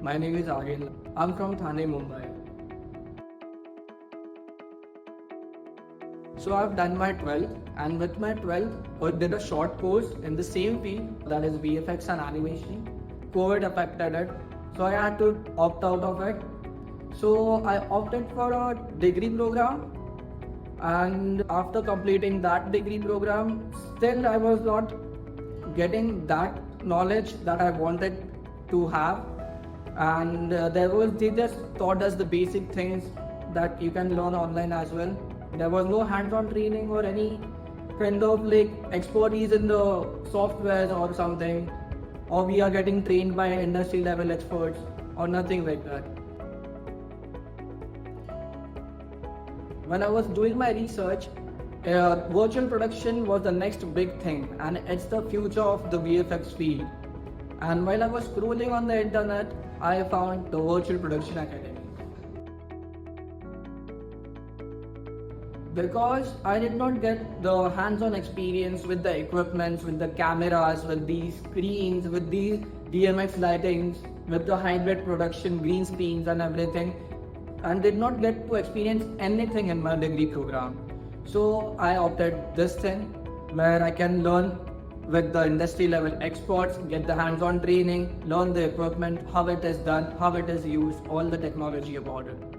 My name is Aryan. I'm from Thane, Mumbai. So I've done my 12th, and with my 12th, I did a short course in the same field, that is VFX and animation. COVID affected it, so I had to opt out of it. So I opted for a degree program, and after completing that degree program, still I was not getting that knowledge that I wanted to have. And they just taught us the basic things that you can learn online as well. There was no hands-on training or any kind of like expertise in the software or something, or we are getting trained by industry level experts or nothing like that. When I was doing my research, virtual production was the next big thing, and it's the future of the VFX field. And while I was scrolling on the internet, I found the Virtual Production Academy. Because I did not get the hands-on experience with the equipments, with the cameras, with these screens, with these DMX lightings, with the hybrid production, green screens and everything, and did not get to experience anything in my degree program. So I opted this thing where I can learn with the industry level experts, get the hands-on training, learn the equipment, how it is done, how it is used, all the technology about it.